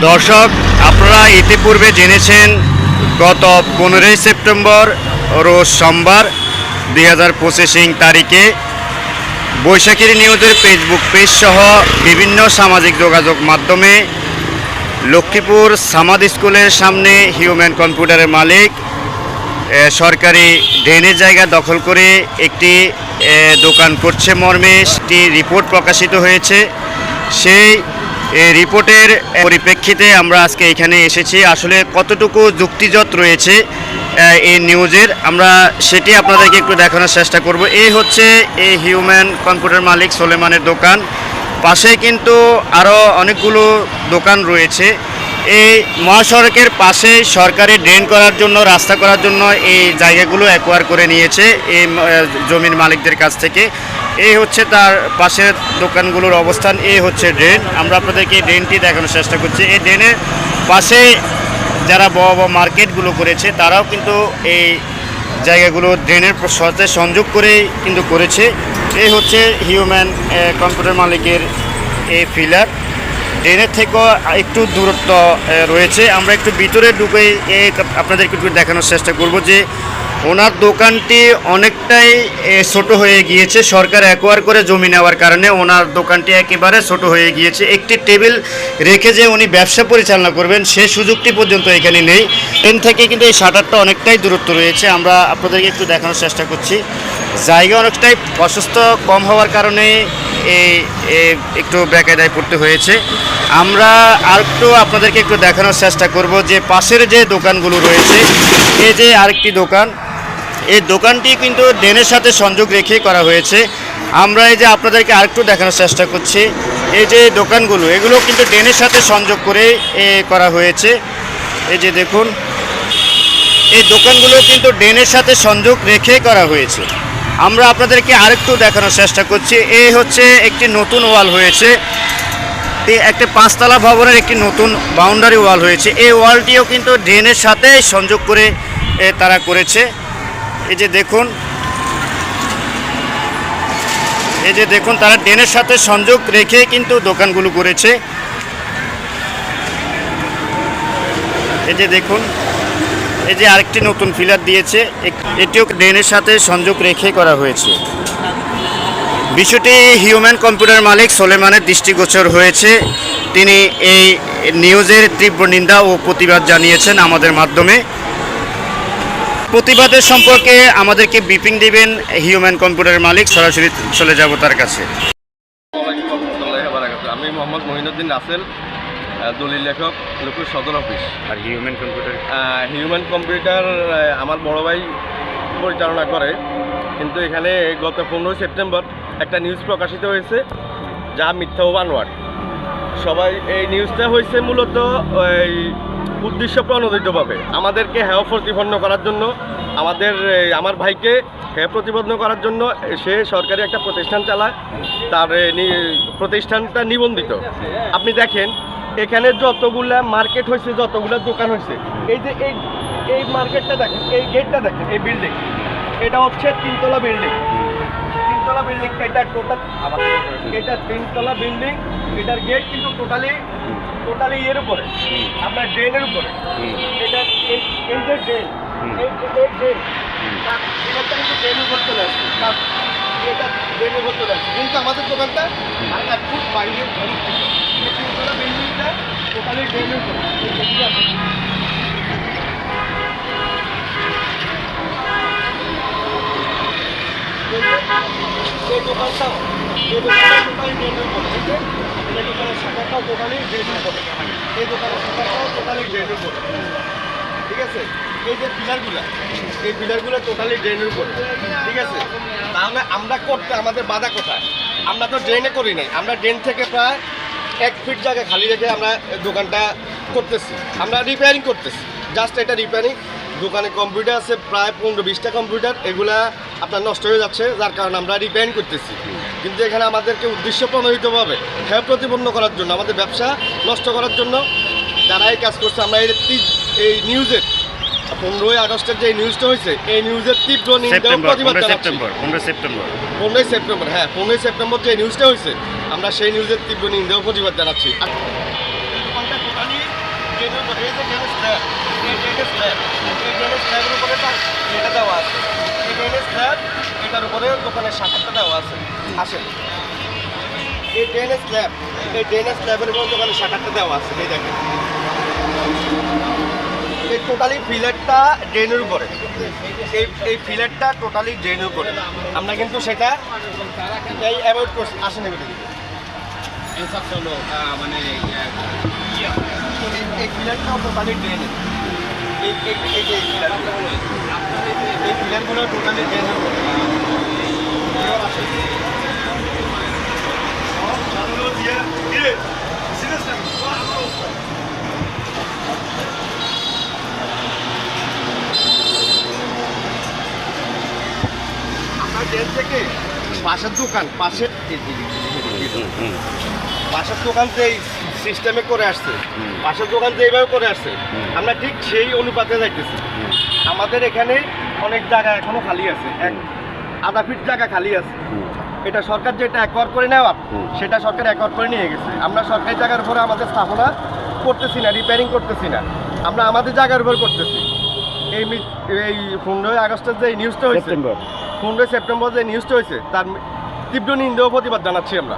দর্শক, আপনারা ইতিপূর্বে জেনেছেন গত 15 সেপ্টেম্বর রোজ সোমবার 2025 তারিখে বৈশাখীর নিউজের ফেসবুক পেজ সহ বিভিন্ন সামাজিক যোগাযোগ মাধ্যমে লক্ষ্মীপুর সামাদ স্কুলের সামনে হিউম্যান কম্পিউটারের মালিক সরকারি ড্রেনের জায়গা দখল করে একটি দোকান করছে মর্মে একটি রিপোর্ট প্রকাশিত হয়েছে। সেই রিপোর্টের পরিপ্রেক্ষিতে আমরা আজকে এখানে এসেছি। আসলে কতটুকু যুক্তিযুক্ত রয়েছে এই নিউজের, আমরা সেটি আপনাদেরকে একটু দেখানোর চেষ্টা করব। এই হচ্ছে এই হিউম্যান কম্পিউটার মালিক সোলেমানের দোকান। পাশে কিন্তু আরও অনেকগুলো দোকান রয়েছে। এই মহাসড়কের পাশে সরকারি ড্রেন করার জন্য, রাস্তা করার জন্য এই জায়গাগুলো অ্যাকোয়ার করে নিয়েছে এই জমির মালিকদের কাছ থেকে। এই হচ্ছে তার পাশের দোকানগুলোর অবস্থান। এই হচ্ছে ড্রেন। আমরা আপনাদেরকে এই ড্রেনটি দেখানোর চেষ্টা করছি। এই ড্রেনের পাশে যারা বড় বড় মার্কেটগুলো করেছে তারাও কিন্তু এই জায়গাগুলো ড্রেনের সাথে সংযোগ করেই কিন্তু করেছে। এই হচ্ছে হিউম্যান কম্পিউটার মালিকের এই ফিলার। ড্রেনের থেকেও একটু দূরত্ব রয়েছে। আমরা একটু ভিতরে ঢুকে আপনাদেরকে একটু দেখানোর চেষ্টা করব যে ওনার দোকানটি অনেকটাই ছোট হয়ে গিয়েছে। সরকার অ্যাকোয়ার করে জমি নেওয়ার কারণে ওনার দোকানটি একেবারে ছোট হয়ে গিয়েছে। একটি টেবিল রেখে যে উনি ব্যবসা পরিচালনা করবেন সে সুযোগটি পর্যন্ত এখানে নেই। ট্রেন থেকে কিন্তু এই শাটারটা অনেকটাই দূরত্ব রয়েছে। আমরা আপনাদেরকে একটু দেখানোর চেষ্টা করছি। জায়গা অনেকটাই প্রশস্ত কম হওয়ার কারণে একটু বেকায়দায় পড়তে হয়েছে। আমরা আরেকটু আপনাদেরকে একটু দেখানোর চেষ্টা করব যে পাশের যে দোকানগুলো রয়েছে, এই যে আরেকটি দোকান, এই দোকানটি কিন্তু ড্রেনের সাথে সংযোগ রেখে করা হয়েছে। আমরা এই যে আপনাদেরকে আরেকটু দেখানোর চেষ্টা করছি, এই যে দোকানগুলো এগুলো কিন্তু ড্রেনের সাথে সংযোগ করে করা হয়েছে। এই যে দেখুন, এই দোকানগুলো কিন্তু ড্রেনের সাথে সংযোগ রেখে করা হয়েছে। আমরা আপনাদেরকে আরেকটু দেখানোর চেষ্টা করছি। এই হচ্ছে একটি নতুন ওয়াল হয়েছে, একটা 5 তলা ভবনের একটি নতুন বাউন্ডারি ওয়াল হয়েছে। এই ওয়ালটিও কিন্তু ড্রেনের সাথে সংযোগ করে তারা করেছে। এই যে দেখুন, তারা ড্রেনের সাথে সংযোগ রেখে কিন্তু দোকানগুলো করেছে। এই যে দেখুন, এই যে আরেকটি নতুন ফিলার দিয়েছে, এটিও ড্রেনের সাথে সংযোগ রেখে করা হয়েছে। বিষয়টি হিউম্যান কম্পিউটার মালিক সোলেমানের দৃষ্টিগোচর হয়েছে। তিনি এই নিউজের তীব্র নিন্দা ও প্রতিবাদ জানিয়েছেন আমাদের মাধ্যমে। প্রতিবাদের সম্পর্কে আমাদেরকে ব্রিফিং দিবেন হিউম্যান কম্পিউটার মালিক। সরাসরি চলে যাব তার কাছে। আমি মোহাম্মদ মহিনুদ্দিন রাসেল, দলিল লেখক, লক্ষ্মীপুর সদর অফিস। আর হিউম্যান কম্পিউটার আমার বড় ভাই পরিচালনা করে, কিন্তু এখানে গত 15 সেপ্টেম্বর একটা নিউজ প্রকাশিত হয়েছে যা মিথ্যা ও বানোয়াট। সবাই এই নিউজটা হয়েছে মূলত এই উদ্দেশ্য প্রণোদিতভাবে আমাদেরকে হেয় প্রতিপন্ন করার জন্য, আমার ভাইকে হেয় প্রতিপন্ন করার জন্য। সে সরকারি একটা প্রতিষ্ঠান চালায়, তার প্রতিষ্ঠানটা নিবন্ধিত। আপনি দেখেন এখানে যতগুলা মার্কেট হয়েছে, যতগুলা দোকান হয়েছে, এই যে এই মার্কেটটা দেখেন, এই গেটটা দেখেন, এই বিল্ডিং, এটা হচ্ছে 3 তলা বিল্ডিং। 3 তলা বিল্ডিং, এটা টোটাল এটা 3 তলা বিল্ডিং। এটার গেট কিন্তু টোটালি এর উপরে, আপনার ড্রেনের উপরে। এটা এই যে ড্রেন, এই ড্রেন, এটা কিন্তু ড্রেনের উপর চলে আসছে, এটা ড্রেনের উপর চলে আসছে। কিন্তু আমাদের দোকানটা 1 ফুট বাইরে অবস্থিত। এই 3 তলা বিল্ডিংটা টোটালি ড্রেনের উপরে। এই দোকানটাও টোটালি ড্রেনের উপরে। এই দোকানের শাখাটাও টোটালি ড্রেনের উপরে। এই দোকানের শাখাটাও টোটালি ড্রেনের উপরে। ঠিক আছে, এই যে পিলারগুলো টোটালি ড্রেনের উপরে। ঠিক আছে, তাহলে আমরা করতে আমাদের বাধা কোথায়? আমরা তো ড্রেনে করি নাই, আমরা ড্রেন থেকে প্রায় 1 ফিট জায়গা খালি রেখে আমরা দোকানটা করতেছি, আমরা রিপেয়ারিং করতেছি। জাস্ট এটা রিপেয়ারিং। দোকানে কম্পিউটার আছে প্রায় 15-20টা কম্পিউটার, এগুলা আপনার নষ্ট হয়ে যাচ্ছে, যার কারণে আমরা রিপেয়ারিং করতেছি। কিন্তু এখানে আমাদেরকে উদ্দেশ্য প্রণোদিতভাবে হেয় প্রতিপন্ন করার জন্য, আমাদের ব্যবসা নষ্ট করার জন্য যারা এই কাজ করছে, আমরা এই নিউজের 15 আগস্টের যে নিউজটা হয়েছে, এই নিউজের তীব্র নিন্দা ও প্রতিবাদ জানাচ্ছি। 15 সেপ্টেম্বর, হ্যাঁ 15 সেপ্টেম্বর যে নিউজটা হয়েছে, আমরা সেই নিউজের তীব্র নিন্দা ও প্রতিবাদ জানাচ্ছি। এই যে ড্রেনেজ স্ল্যাব, এই ড্রেনেজ স্ল্যাব, এই ড্রেনেজ স্ল্যাবের উপরে এটা দেওয়া আছে। এই ড্রেনেজ স্ল্যাব, এটার উপরে দোকানের শাটারটা দেওয়া আছে। আসেন, এই ড্রেনেজ স্ল্যাব, এই ড্রেনেজ স্ল্যাবের উপরে দোকানের শাটারটা দেওয়া আছে। এই দেখেন, এই টোটালি ফিলারটা ড্রেনের উপরে, এই ফিলারটা টোটালি ড্রেনের উপরে। আমরা কিন্তু সেটা এই অ্যাভয়েড করছি। আসেন এবার দিকে, মানে এই ফিলারটাও টোটালি ড্রেনের। এই যে এই ফিলারগুলো টোটালি ড্রেনের উপরে। ড্রেন থেকে পাশের দোকান, পাশের দোকান যে সিস্টেমে করে আসছে, পাশের দোকান যেভাবে করে আসছে, আমরা ঠিক সেই অনুপাতে যাইতেছি। আমাদের এখানে অনেক জায়গা এখনো খালি আছে, আধা ফিট জায়গা খালি আছে। এটা সরকার যেটা অ্যাকোয়ার করে নেওয়া, সেটা সরকার অ্যাকোয়ার করে নিয়ে গেছে। আমরা সরকারি জায়গার উপরে আমাদের স্থাপনা করতেছি না, রিপেয়ারিং করতেছি না, আমরা আমাদের জায়গার উপর করতেছি। এই 15 আগস্টের যে নিউজটা হয়েছে, 15 সেপ্টেম্বর যে নিউজটা হয়েছে, তার তীব্র নিন্দা ও প্রতিবাদ জানাচ্ছি আমরা।